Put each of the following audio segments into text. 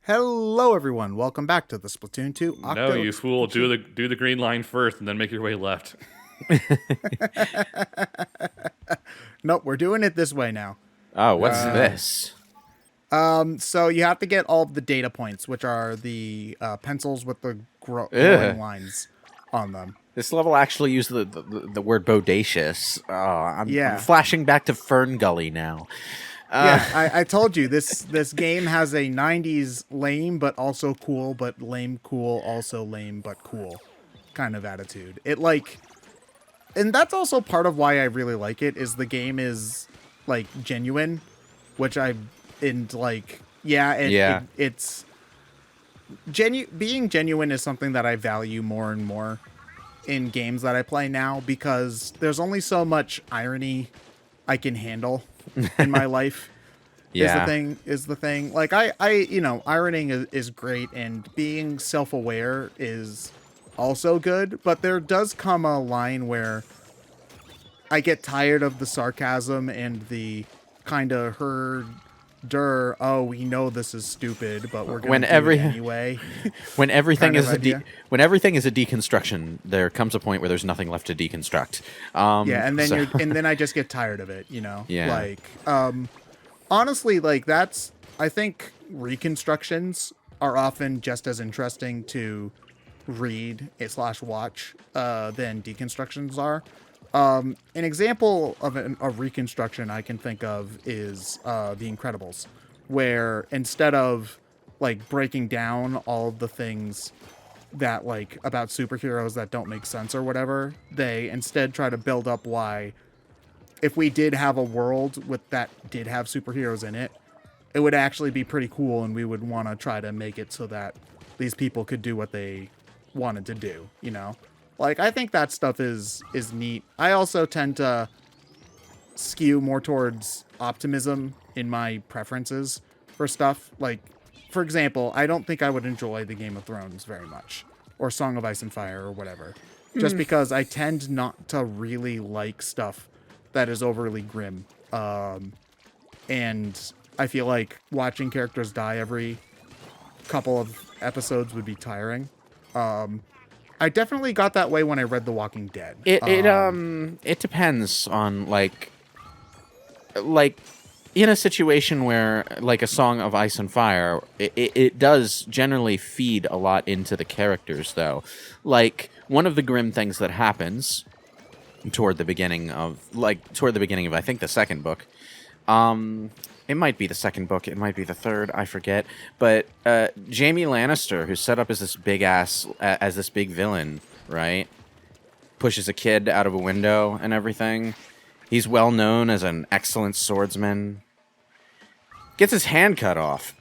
Hello, everyone. Welcome back to the Splatoon 2 No, Octo you fool. exclusive. Do the green line first, and then make your way left. Nope, we're doing it this way now. Oh, what's this? So you have to get all of the data points, which are the pencils with the glowing Ugh. lines on them. This level actually used the word bodacious. Oh, I'm Yeah. flashing back to Fern Gully now. Yeah, I told you this game has a 90s lame but also cool, but lame cool, also lame but cool kind of attitude. And that's also part of why I really like it, is the game is like genuine, which I and like yeah, Yeah. it's being genuine is something that I value more and more in games that I play now, because there's only so much irony I can handle in my life. Yeah. Is the thing. Like ironing is great, and being self-aware is also good, but there does come a line where I get tired of the sarcasm and the kind of oh, we know this is stupid, but we're When gonna do it every anyway. when everything kind of is idea. when everything is a deconstruction, there comes a point where there's nothing left to deconstruct. Yeah, and then So- then I just get tired of it, you know. Yeah. Like honestly, like that's I think reconstructions are often just as interesting to read slash watch than deconstructions are. An example of a reconstruction I can think of is The Incredibles, where instead of like breaking down all of the things that like about superheroes that don't make sense or whatever, they instead try to build up why if we did have a world with that did have superheroes in it, it would actually be pretty cool, and we would want to try to make it so that these people could do what they wanted to do, you know? Like, I think that stuff is neat. I also tend to skew more towards optimism in my preferences for stuff. Like, for example, I don't think I would enjoy the Game of Thrones very much, or Song of Ice and Fire, or whatever, just because I tend not to really like stuff that is overly grim. And I feel like watching characters die every couple of episodes would be tiring. I definitely got that way when I read The Walking Dead. it depends on like in a situation where like a Song of Ice and Fire, it does generally feed a lot into the characters, though. Like, one of the grim things that happens toward the beginning of I think the second book, it might be the second book, it might be the third, I forget, but Jaime Lannister, who's set up as this big villain, right, pushes a kid out of a window and everything. He's well known as an excellent swordsman. Gets his hand cut off.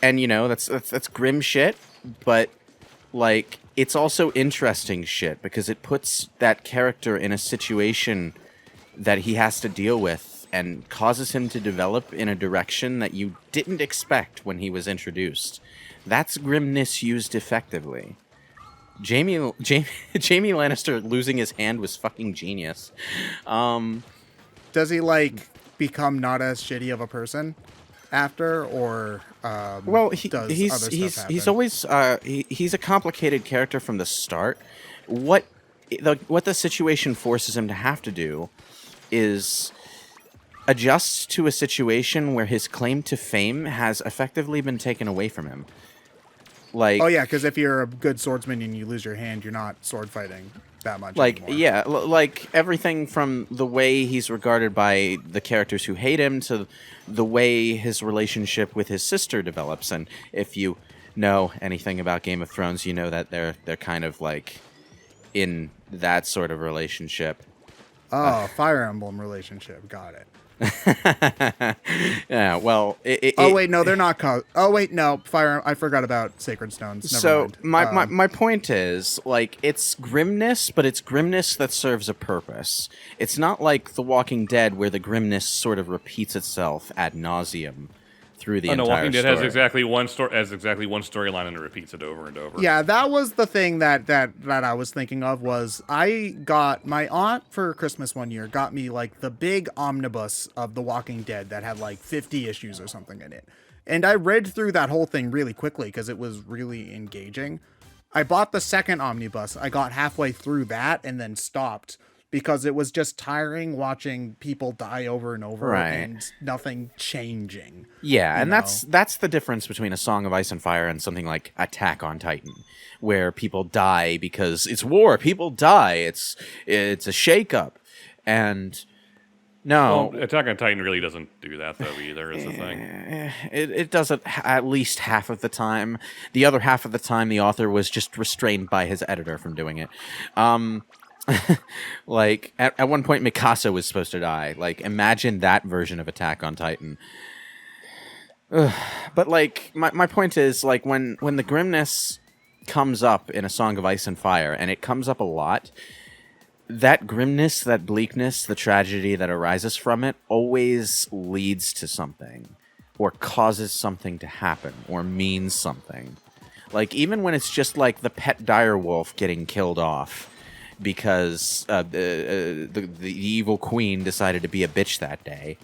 And, you know, that's grim shit, but, like, it's also interesting shit, because it puts that character in a situation that he has to deal with and causes him to develop in a direction that you didn't expect when he was introduced. That's grimness used effectively. Jamie Lannister losing his hand was fucking genius. Does he like become not as shitty of a person after, or Well, does other stuff happen? he's always he's a complicated character from the start. What the situation forces him to have to do is adjust to a situation where his claim to fame has effectively been taken away from him. Like, Oh yeah, because if you're a good swordsman and you lose your hand, you're not sword fighting that much like, anymore. yeah, like everything from the way he's regarded by the characters who hate him to the way his relationship with his sister develops. And if you know anything about Game of Thrones, you know that they're kind of like in that sort of relationship. Oh, Fire Emblem relationship. Got it. Yeah, well, Oh wait, no, they're not called. Oh wait, no, Fire. I forgot about Sacred Stones. Never so mind. my point is, like, it's grimness, but it's grimness that serves a purpose. It's not like The Walking Dead, where the grimness sort of repeats itself ad nauseum through the Oh no, entire Walking Dead story. has exactly one storyline, and it repeats it over and over. Yeah, that was the thing that I was thinking of. Was I got my aunt for Christmas one year got me like the big omnibus of The Walking Dead that had like 50 issues or something in it. And I read through that whole thing really quickly because it was really engaging. I bought the second omnibus. I got halfway through that and then stopped because it was just tiring watching people die over and over and nothing changing. Yeah, and that's the difference between A Song of Ice and Fire and something like Attack on Titan, where people die because it's war. People die. It's a shakeup, and no, well, Attack on Titan really doesn't do that though either. Is the thing. It does it at least half of the time. The other half of the time, the author was just restrained by his editor from doing it. Like at one point Mikasa was supposed to die. Like imagine that version of Attack on Titan. Ugh. But like my point is like when the grimness comes up in A Song of Ice and Fire, and it comes up a lot, that grimness, that bleakness, the tragedy that arises from it always leads to something or causes something to happen or means something. Like even when it's just like the pet direwolf getting killed off because the evil queen decided to be a bitch that day.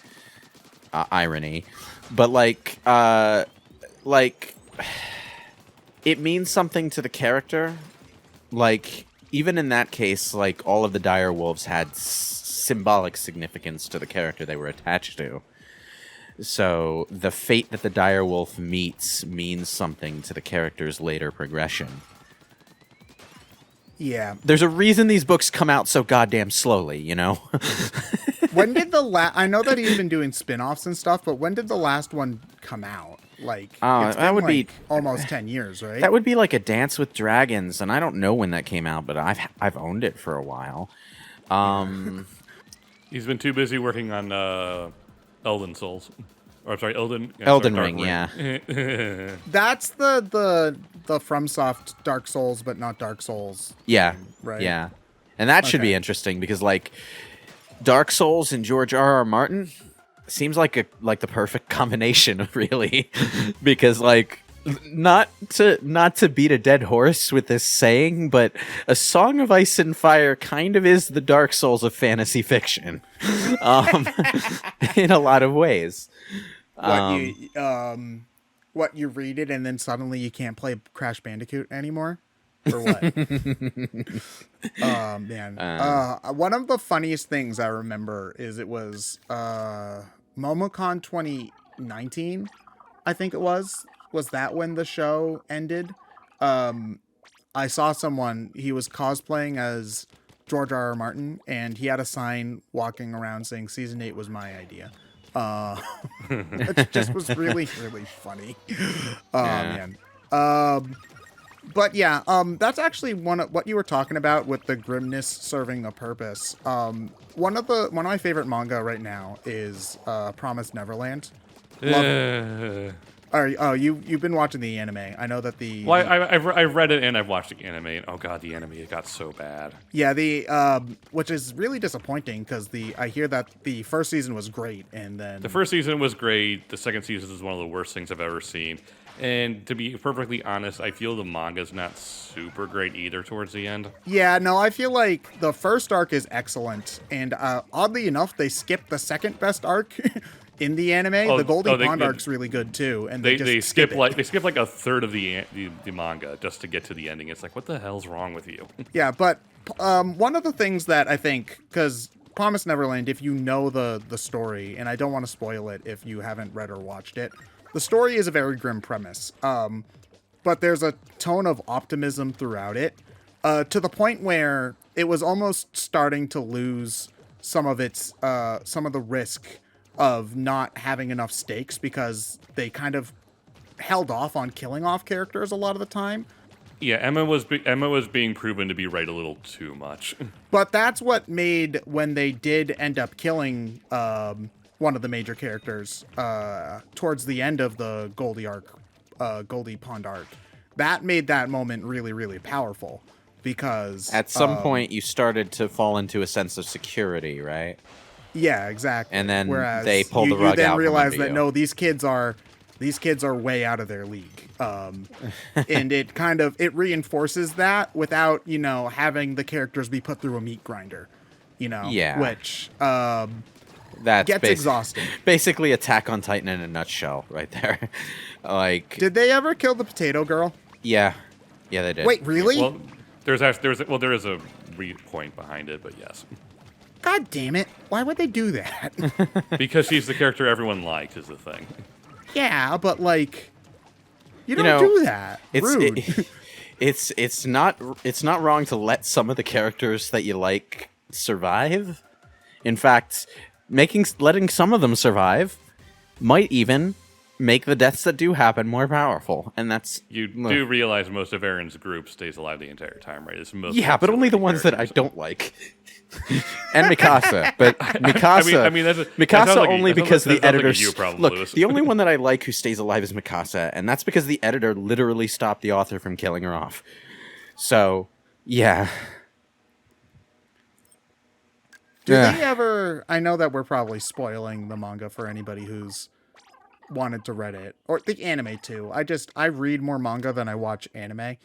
Irony. But like it means something to the character. Like even in that case, like all of the dire wolves had symbolic significance to the character they were attached to. So the fate that the dire wolf meets means something to the character's later progression. Yeah. There's a reason these books come out so goddamn slowly, you know? When did I know that he's been doing spin-offs and stuff, but when did the last one come out? Like, it's been that would be almost 10 years, right? That would be like A Dance with Dragons, and I don't know when that came out, but I've owned it for a while. He's been too busy working on Elden Souls. Or I'm sorry, Elden Ring, yeah. That's the FromSoft Dark Souls, but not Dark Souls. Yeah, game, right? Yeah, and that should be interesting because like Dark Souls and George R.R. Martin seems like the perfect combination, really, because like not to beat a dead horse with this saying, but A Song of Ice and Fire kind of is the Dark Souls of fantasy fiction, in a lot of ways. What you read it and then suddenly you can't play Crash Bandicoot anymore, or what? Oh man! One of the funniest things I remember is it was MomoCon 2019, I think it was. Was that when the show ended? I saw someone, he was cosplaying as George R.R. Martin, and he had a sign walking around saying "Season 8 was my idea." It just was really, really funny. Man. But yeah, that's actually one of what you were talking about with the grimness serving a purpose. One of my favorite manga right now is Promised Neverland. You've been watching the anime. I know that I've read it and I've watched the anime. And, oh god, the anime, it got so bad. Yeah, which is really disappointing because I hear that the first season was great, and then the first season was great. The second season is one of the worst things I've ever seen. And to be perfectly honest, I feel the manga's not super great either towards the end. Yeah, no, I feel like the first arc is excellent, and oddly enough, they skipped the second best arc. In the anime, the Goldie Pond arc's really good too, and they skip like a third of the manga just to get to the ending. It's like, what the hell's wrong with you? Yeah, but one of the things that I think, because Promised Neverland, if you know the story, and I don't want to spoil it if you haven't read or watched it, the story is a very grim premise, but there's a tone of optimism throughout it, to the point where it was almost starting to lose some of the risk of not having enough stakes because they kind of held off on killing off characters a lot of the time. Yeah, Emma was being proven to be right a little too much. But that's what made, when they did end up killing one of the major characters towards the end of the Goldie Pond arc, that made that moment really, really powerful because at some point you started to fall into a sense of security, right? Yeah, exactly. And then whereas they pull the rug out. You then realize that no, these kids are way out of their league, and it reinforces that without having the characters be put through a meat grinder, Yeah. Which That's gets exhausting. Basically, Attack on Titan in a nutshell, right there. Like, Did they ever kill the potato girl? yeah, they did. Wait, really? Well, there is a point behind it, but yes, God damn it! Why would they do that? because she's the character everyone likes is the thing. Yeah, but like, you don't do that. Rude. It's not wrong to let some of the characters that you like survive. In fact, letting some of them survive might even make the deaths that do happen more powerful, and that's You do realize most of Aaron's group stays alive the entire time, right? It's most but only the ones that I don't like. And Mikasa, but Mikasa, I mean that's Mikasa only because the editor. You problem, Look, Lewis. the only one that I like who stays alive is Mikasa, and that's because the editor literally stopped the author from killing her off. So, yeah. Do they ever? I know that we're probably spoiling the manga for anybody who's wanted to read it, or the anime too. I read more manga than I watch anime,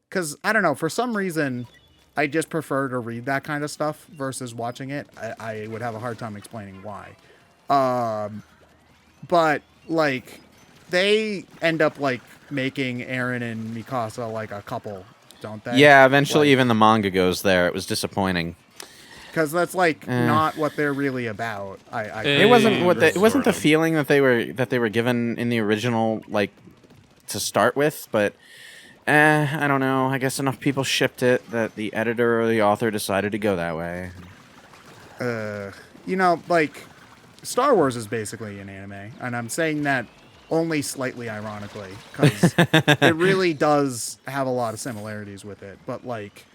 because I don't know, for some reason I just prefer to read that kind of stuff versus watching it. I would have a hard time explaining why. But like they end up like making Eren and Mikasa like a couple, don't they? Yeah, eventually Like, even the manga goes there. It was disappointing. because that's like not what they're really about. It wasn't it wasn't the Sort of. feeling that they were given in the original, like, to start with, but I don't know. I guess enough people shipped it that the editor or the author decided to go that way. You know, like Star Wars is basically an anime, and I'm saying that only slightly ironically, because it really does have a lot of similarities with it. But like,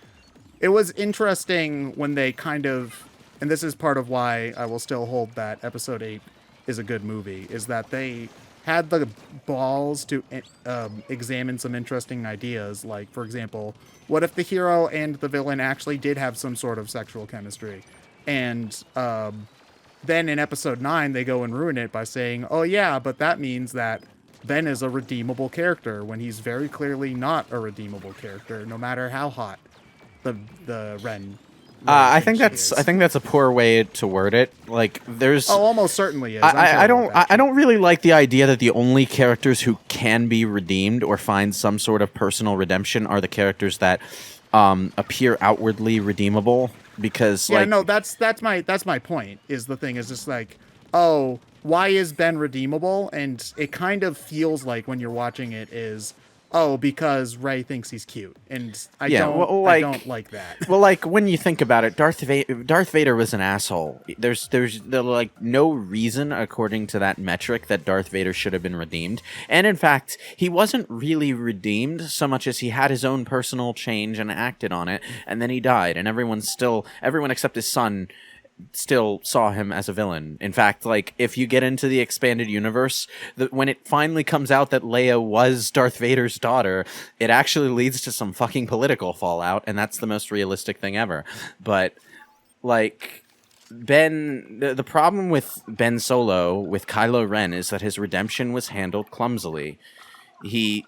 it was interesting when they kind of, and this is part of why I will still hold that Episode 8 is a good movie, is that they had the balls to examine some interesting ideas. Like, for example, what if the hero and the villain actually did have some sort of sexual chemistry? And then in Episode 9, they go and ruin it by saying, oh yeah, but that means that Ben is a redeemable character, when he's very clearly not a redeemable character, no matter how hot the Ren. I think that's a poor way to word it. Like, there's almost certainly is. I don't really like the idea that the only characters who can be redeemed or find some sort of personal redemption are the characters that appear outwardly redeemable. Because that's my point. Is the thing is just like, oh, why is Ben redeemable? And it kind of feels like when you're watching it is, oh, because Rey thinks he's cute, and I don't like that. Well, like, when you think about it, Darth Vader was an asshole. There's like no reason, according to that metric, that Darth Vader should have been redeemed. And in fact, he wasn't really redeemed so much as he had his own personal change and acted on it, and then he died, and everyone except his son still saw him as a villain. In fact, like, if you get into the expanded universe, when it finally comes out that Leia was Darth Vader's daughter, it actually leads to some fucking political fallout, and that's the most realistic thing ever. But, like, the problem with Ben Solo, with Kylo Ren, is that his redemption was handled clumsily. He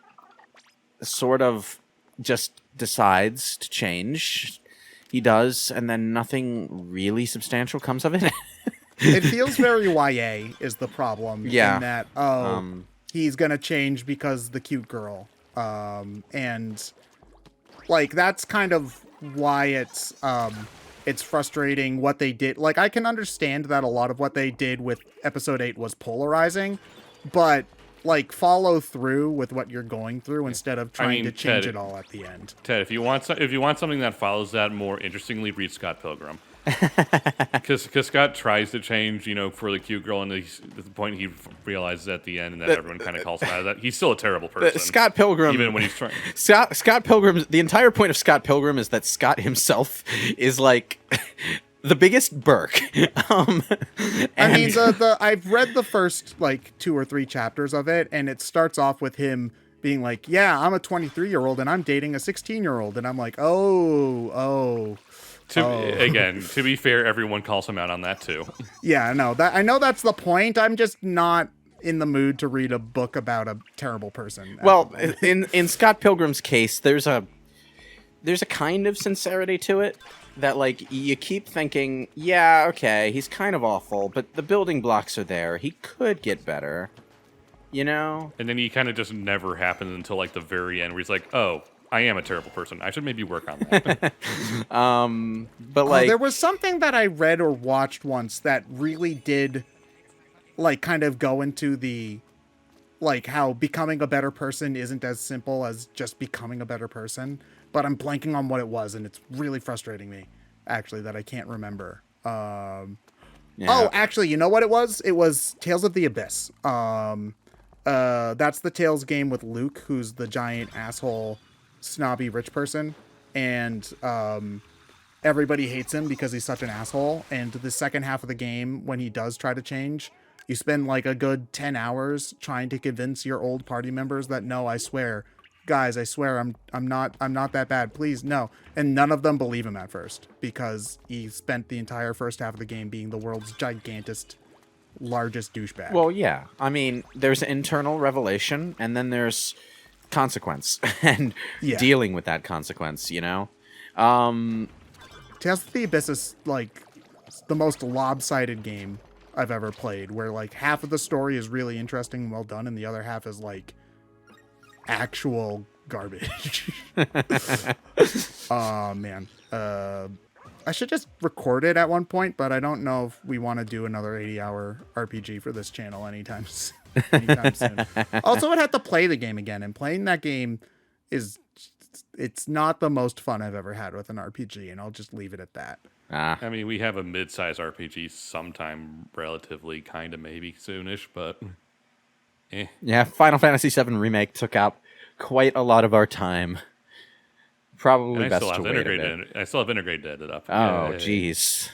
sort of just decides to change. He does, and then nothing really substantial comes of it. It feels very YA is the problem. Yeah. In that, he's gonna change because the cute girl. And like, that's kind of why it's frustrating what they did. Like, I can understand that a lot of what they did with Episode 8 was polarizing, but like, follow through with what you're going through instead of trying to change it all at the end. Ted, if you want something that follows that more interestingly, read Scott Pilgrim. Because Scott tries to change, for the cute girl, and at the point he realizes at the end, and then everyone kind of calls him out of that. He's still a terrible person. Scott Pilgrim, even when he's trying. Scott Pilgrim. The entire point of Scott Pilgrim is that Scott himself is like the biggest Burke. I mean, I've read the first like 2 or 3 chapters of it, and it starts off with him being like, "Yeah, I'm a 23-year-old and I'm dating a 16-year-old," and I'm like, "Oh." Again, to be fair, everyone calls him out on that too. Yeah, no, I know that's the point. I'm just not in the mood to read a book about a terrible person. Well, in Scott Pilgrim's case, there's a kind of sincerity to it. that like you keep thinking, yeah, okay, he's kind of awful, but the building blocks are there. He could get better, you know? And then he kind of just never happens until like the very end, where he's like, "Oh, I am a terrible person. I should maybe work on that." But like, there was something that I read or watched once that really did, like, kind of go into the, like, how becoming a better person isn't as simple as just becoming a better person. But I'm blanking on what it was, and it's really frustrating me, actually, that I can't remember. yeah. Oh, actually, you know what it was? It was Tales of the Abyss. That's the Tales game with Luke, who's the giant asshole, snobby rich person, and everybody hates him because he's such an asshole. And the second half of the game, when he does try to change, you spend like a good 10 hours trying to convince your old party members that no, I swear, guys, I swear I'm not that bad. Please, no. And none of them believe him at first because he spent the entire first half of the game being the world's gigantic, largest douchebag. Well, yeah. I mean, there's internal revelation, and then there's consequence, and dealing with that consequence, you know? Tales of the Abyss is like the most lopsided game I've ever played, where like half of the story is really interesting and well done, and the other half is like actual garbage. Oh man. I should just record it at one point, but I don't know if we want to do another 80-hour RPG for this channel anytime soon. Also, I'd have to play the game again, and playing that game it's not the most fun I've ever had with an RPG, and I'll just leave it at that. I mean, we have a mid-size RPG sometime relatively, kind of maybe soonish, but Yeah, Final Fantasy VII Remake took out quite a lot of our time. Probably and best to wait a bit. I still have integrated to edit up. Oh, jeez.